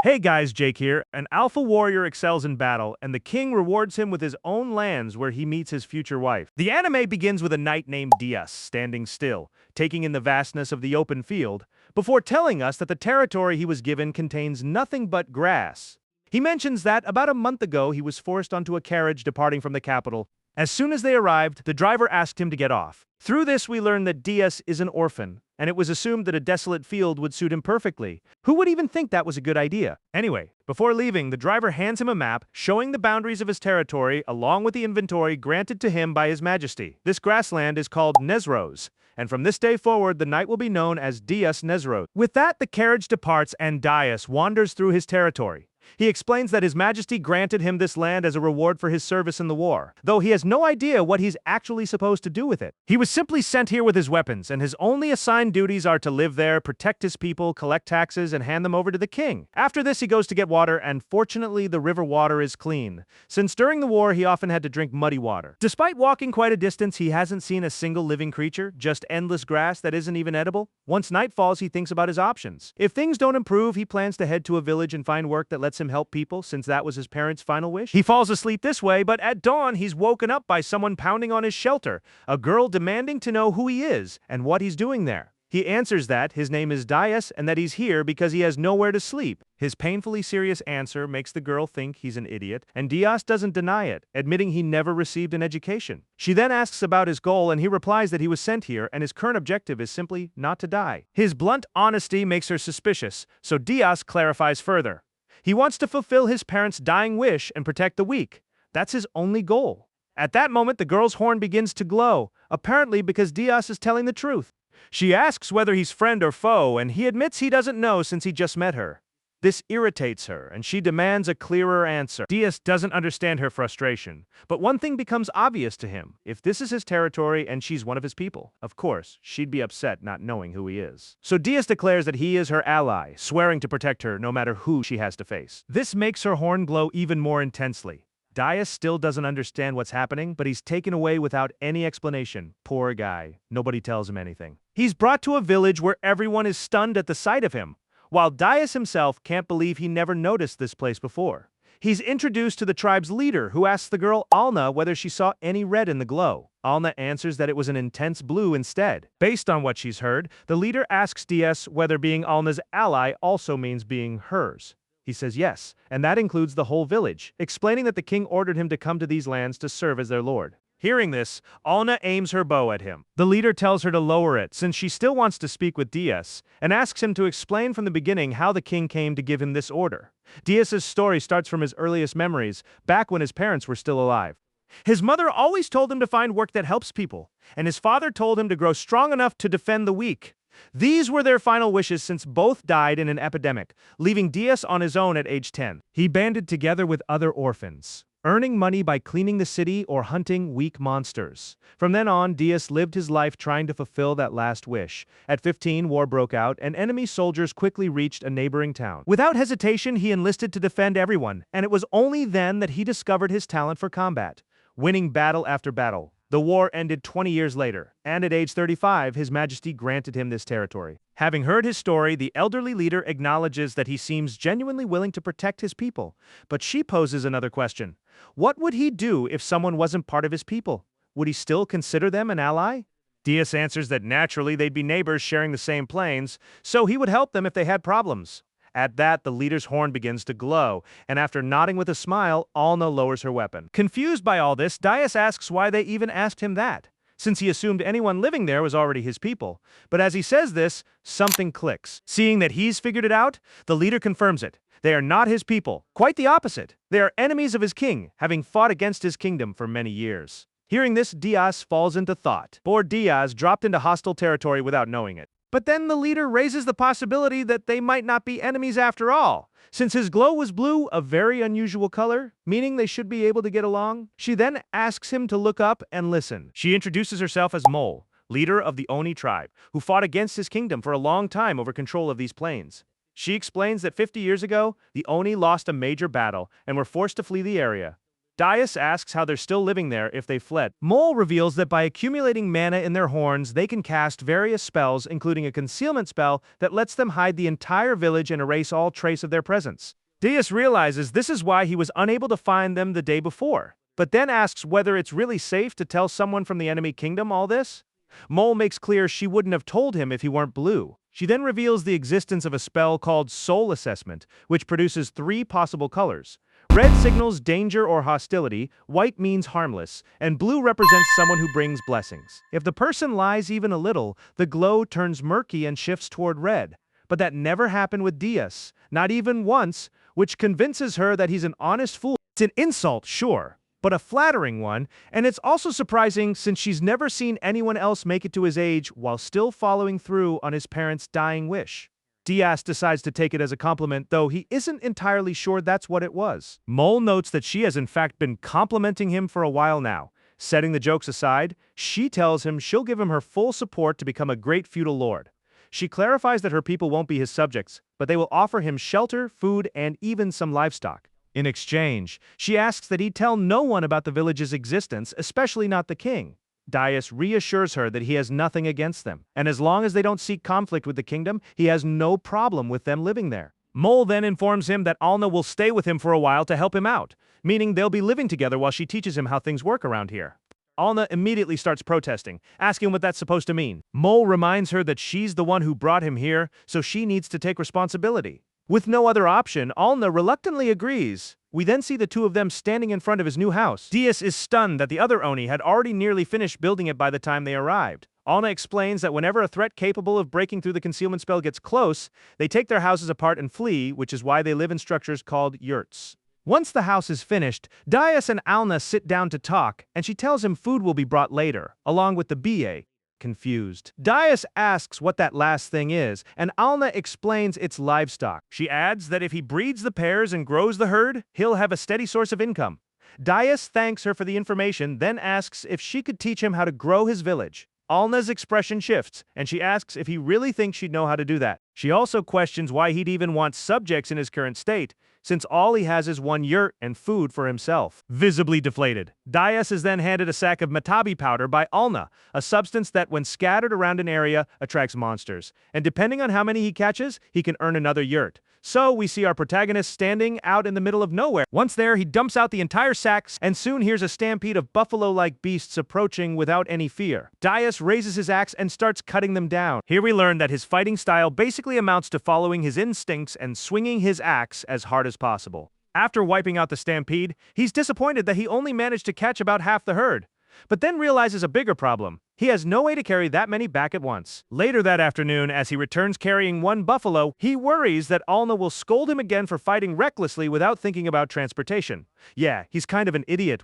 Hey guys, Jake here. An alpha warrior excels in battle, and the king rewards him with his own lands where he meets his future wife. The anime begins with a knight named Diaz standing still, taking in the vastness of the open field, before telling us that the territory he was given contains nothing but grass. He mentions that about a month ago he was forced onto a carriage departing from the capital. As soon as they arrived, the driver asked him to get off. Through this we learn that Diaz is an orphan, and it was assumed that a desolate field would suit him perfectly. Who would even think that was a good idea? Anyway, before leaving, the driver hands him a map showing the boundaries of his territory along with the inventory granted to him by His Majesty. This grassland is called Nezros, and from this day forward the knight will be known as Diaz Nezros. With that, the carriage departs and Diaz wanders through his territory. He explains that His Majesty granted him this land as a reward for his service in the war, though he has no idea what he's actually supposed to do with it. He was simply sent here with his weapons, and his only assigned duties are to live there, protect his people, collect taxes, and hand them over to the king. After this, he goes to get water, and fortunately, the river water is clean, since during the war, he often had to drink muddy water. Despite walking quite a distance, he hasn't seen a single living creature, just endless grass that isn't even edible. Once night falls, he thinks about his options. If things don't improve, he plans to head to a village and find work that lets him help people, since that was his parents' final wish. He falls asleep this way, but at dawn he's woken up by someone pounding on his shelter, a girl demanding to know who he is and what he's doing there. He answers that his name is Diaz and that he's here because he has nowhere to sleep. His painfully serious answer makes the girl think he's an idiot, and Diaz doesn't deny it, admitting he never received an education. She then asks about his goal, and he replies that he was sent here and his current objective is simply not to die. His blunt honesty makes her suspicious, so Diaz clarifies further. He wants to fulfill his parents' dying wish and protect the weak. That's his only goal. At that moment, the girl's horn begins to glow, apparently because Diaz is telling the truth. She asks whether he's friend or foe, and he admits he doesn't know since he just met her. This irritates her, and she demands a clearer answer. Diaz doesn't understand her frustration, but one thing becomes obvious to him. If this is his territory and she's one of his people, of course, she'd be upset not knowing who he is. So Diaz declares that he is her ally, swearing to protect her no matter who she has to face. This makes her horn glow even more intensely. Diaz still doesn't understand what's happening, but he's taken away without any explanation. Poor guy. Nobody tells him anything. He's brought to a village where everyone is stunned at the sight of him, while Diaz himself can't believe he never noticed this place before. He's introduced to the tribe's leader, who asks the girl Alna whether she saw any red in the glow. Alna answers that it was an intense blue instead. Based on what she's heard, the leader asks Diaz whether being Alna's ally also means being hers. He says yes, and that includes the whole village, explaining that the king ordered him to come to these lands to serve as their lord. Hearing this, Alna aims her bow at him. The leader tells her to lower it since she still wants to speak with Diaz, and asks him to explain from the beginning how the king came to give him this order. Diaz's story starts from his earliest memories, back when his parents were still alive. His mother always told him to find work that helps people, and his father told him to grow strong enough to defend the weak. These were their final wishes since both died in an epidemic, leaving Diaz on his own at age 10. He banded together with other orphans, earning money by cleaning the city or hunting weak monsters. From then on, Diaz lived his life trying to fulfill that last wish. At 15, war broke out, and enemy soldiers quickly reached a neighboring town. Without hesitation, he enlisted to defend everyone, and it was only then that he discovered his talent for combat, winning battle after battle. The war ended 20 years later, and at age 35, His Majesty granted him this territory. Having heard his story, the elderly leader acknowledges that he seems genuinely willing to protect his people. But she poses another question. What would he do if someone wasn't part of his people? Would he still consider them an ally? Diaz answers that naturally they'd be neighbors sharing the same plains, so he would help them if they had problems. At that, the leader's horn begins to glow, and after nodding with a smile, Alna lowers her weapon. Confused by all this, Diaz asks why they even asked him that, since he assumed anyone living there was already his people. But as he says this, something clicks. Seeing that he's figured it out, the leader confirms it. They are not his people. Quite the opposite. They are enemies of his king, having fought against his kingdom for many years. Hearing this, Diaz falls into thought. Poor Diaz dropped into hostile territory without knowing it. But then the leader raises the possibility that they might not be enemies after all. Since his glow was blue, a very unusual color, meaning they should be able to get along. She then asks him to look up and listen. She introduces herself as Mole, leader of the Oni tribe, who fought against his kingdom for a long time over control of these plains. She explains that 50 years ago, the Oni lost a major battle and were forced to flee the area. Dias asks how they're still living there if they fled. Mole reveals that by accumulating mana in their horns, they can cast various spells, including a concealment spell that lets them hide the entire village and erase all trace of their presence. Dias realizes this is why he was unable to find them the day before, but then asks whether it's really safe to tell someone from the enemy kingdom all this. Mole makes clear she wouldn't have told him if he weren't blue. She then reveals the existence of a spell called Soul Assessment, which produces 3 possible colors. Red signals danger or hostility, white means harmless, and blue represents someone who brings blessings. If the person lies even a little, the glow turns murky and shifts toward red. But that never happened with Dias, not even once, which convinces her that he's an honest fool. It's an insult, sure, but a flattering one, and it's also surprising since she's never seen anyone else make it to his age while still following through on his parents' dying wish. Dias decides to take it as a compliment, though he isn't entirely sure that's what it was. Mole notes that she has in fact been complimenting him for a while now. Setting the jokes aside, she tells him she'll give him her full support to become a great feudal lord. She clarifies that her people won't be his subjects, but they will offer him shelter, food, and even some livestock. In exchange, she asks that he tell no one about the village's existence, especially not the king. Dias reassures her that he has nothing against them, and as long as they don't seek conflict with the kingdom, he has no problem with them living there. Mole then informs him that Alna will stay with him for a while to help him out, meaning they'll be living together while she teaches him how things work around here. Alna immediately starts protesting, asking what that's supposed to mean. Mole reminds her that she's the one who brought him here, so she needs to take responsibility. With no other option, Alna reluctantly agrees. We then see the two of them standing in front of his new house. Dias is stunned that the other Oni had already nearly finished building it by the time they arrived. Alna explains that whenever a threat capable of breaking through the concealment spell gets close, they take their houses apart and flee, which is why they live in structures called yurts. Once the house is finished, Dias and Alna sit down to talk, and she tells him food will be brought later, along with the BA. Confused. Dias asks what that last thing is, and Alna explains it's livestock. She adds that if he breeds the pairs and grows the herd, he'll have a steady source of income. Dias thanks her for the information, then asks if she could teach him how to grow his village. Alna's expression shifts, and she asks if he really thinks she'd know how to do that. She also questions why he'd even want subjects in his current state, since all he has is one yurt and food for himself. Visibly deflated, Dias is then handed a sack of matabi powder by Alna, a substance that, when scattered around an area, attracts monsters. And depending on how many he catches, he can earn another yurt. So we see our protagonist standing out in the middle of nowhere. Once there, he dumps out the entire sack and soon hears a stampede of buffalo-like beasts approaching without any fear. Dias raises his axe and starts cutting them down. Here we learn that his fighting style basically amounts to following his instincts and swinging his axe as hard as possible. After wiping out the stampede, he's disappointed that he only managed to catch about half the herd, but then realizes a bigger problem. He has no way to carry that many back at once. Later that afternoon, as he returns carrying one buffalo, he worries that Alna will scold him again for fighting recklessly without thinking about transportation. Yeah, he's kind of an idiot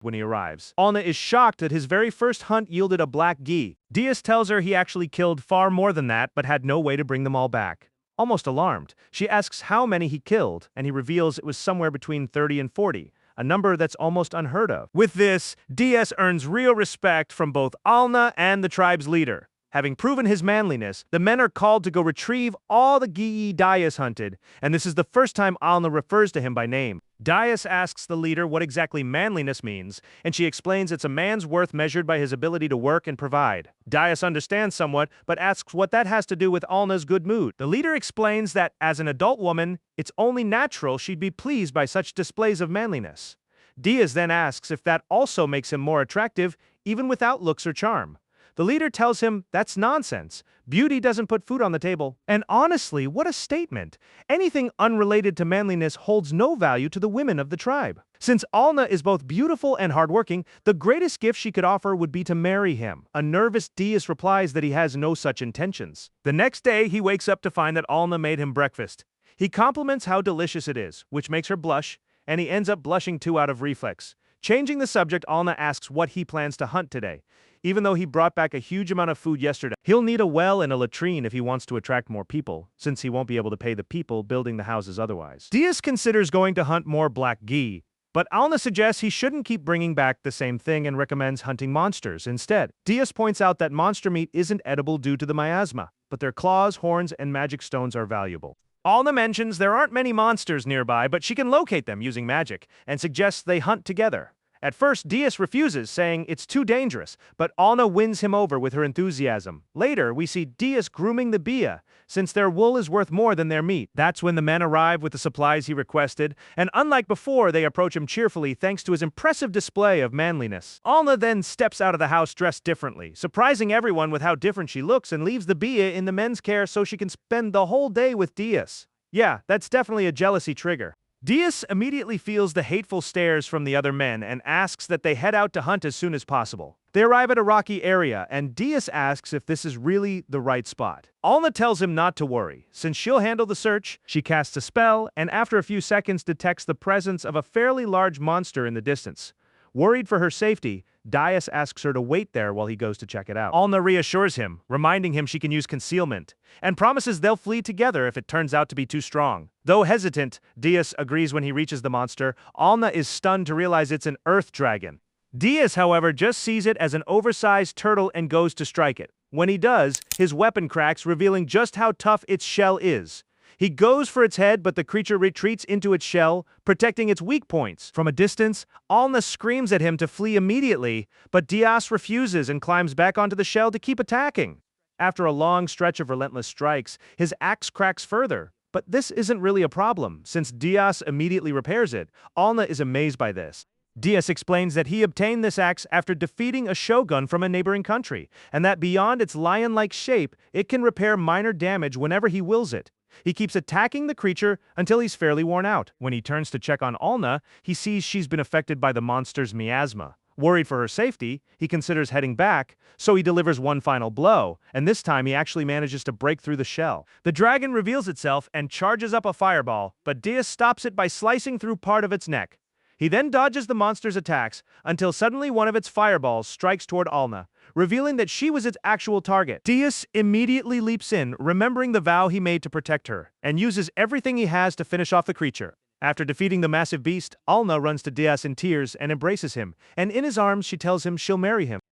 when he arrives. Alna is shocked that his very first hunt yielded a black gi. Dias tells her he actually killed far more than that, but had no way to bring them all back. Almost alarmed, she asks how many he killed, and he reveals it was somewhere between 30 and 40. A number that's almost unheard of. With this, Dias earns real respect from both Alna and the tribe's leader. Having proven his manliness, the men are called to go retrieve all the Gii Dias hunted, and this is the first time Alna refers to him by name. Dias asks the leader what exactly manliness means, and she explains it's a man's worth measured by his ability to work and provide. Dias understands somewhat, but asks what that has to do with Alna's good mood. The leader explains that, as an adult woman, it's only natural she'd be pleased by such displays of manliness. Dias then asks if that also makes him more attractive, even without looks or charm. The leader tells him that's nonsense. Beauty doesn't put food on the table. And honestly, what a statement. Anything unrelated to manliness holds no value to the women of the tribe. Since Alna is both beautiful and hardworking, the greatest gift she could offer would be to marry him. A nervous Dias replies that he has no such intentions. The next day, he wakes up to find that Alna made him breakfast. He compliments how delicious it is, which makes her blush, and he ends up blushing too out of reflex. Changing the subject, Alna asks what he plans to hunt today. Even though he brought back a huge amount of food yesterday, he'll need a well and a latrine if he wants to attract more people, since he won't be able to pay the people building the houses otherwise. Dias considers going to hunt more black gi, but Alna suggests he shouldn't keep bringing back the same thing and recommends hunting monsters instead. Dias points out that monster meat isn't edible due to the miasma, but their claws, horns, and magic stones are valuable. Alna mentions there aren't many monsters nearby, but she can locate them using magic, and suggests they hunt together. At first, Diaz refuses, saying it's too dangerous, but Alna wins him over with her enthusiasm. Later, we see Diaz grooming the Bia, since their wool is worth more than their meat. That's when the men arrive with the supplies he requested, and unlike before, they approach him cheerfully thanks to his impressive display of manliness. Alna then steps out of the house dressed differently, surprising everyone with how different she looks, and leaves the Bia in the men's care so she can spend the whole day with Diaz. Yeah, that's definitely a jealousy trigger. Diaz immediately feels the hateful stares from the other men and asks that they head out to hunt as soon as possible. They arrive at a rocky area, and Diaz asks if this is really the right spot. Alna tells him not to worry, since she'll handle the search. She casts a spell, and after a few seconds detects the presence of a fairly large monster in the distance. Worried for her safety, Diaz asks her to wait there while he goes to check it out. Alna reassures him, reminding him she can use concealment, and promises they'll flee together if it turns out to be too strong. Though hesitant, Diaz agrees when he reaches the monster. Alna is stunned to realize it's an earth dragon. Diaz, however, just sees it as an oversized turtle and goes to strike it. When he does, his weapon cracks, revealing just how tough its shell is. He goes for its head, but the creature retreats into its shell, protecting its weak points. From a distance, Alna screams at him to flee immediately, but Diaz refuses and climbs back onto the shell to keep attacking. After a long stretch of relentless strikes, his axe cracks further. But this isn't really a problem, since Diaz immediately repairs it. Alna is amazed by this. Diaz explains that he obtained this axe after defeating a shogun from a neighboring country, and that beyond its lion-like shape, it can repair minor damage whenever he wills it. He keeps attacking the creature until he's fairly worn out. When he turns to check on Alna, he sees she's been affected by the monster's miasma. Worried for her safety, he considers heading back, so he delivers one final blow, and this time he actually manages to break through the shell. The dragon reveals itself and charges up a fireball, but Diaz stops it by slicing through part of its neck. He then dodges the monster's attacks until suddenly one of its fireballs strikes toward Alna, revealing that she was its actual target. Diaz immediately leaps in, remembering the vow he made to protect her, and uses everything he has to finish off the creature. After defeating the massive beast, Alna runs to Diaz in tears and embraces him, and in his arms she tells him she'll marry him.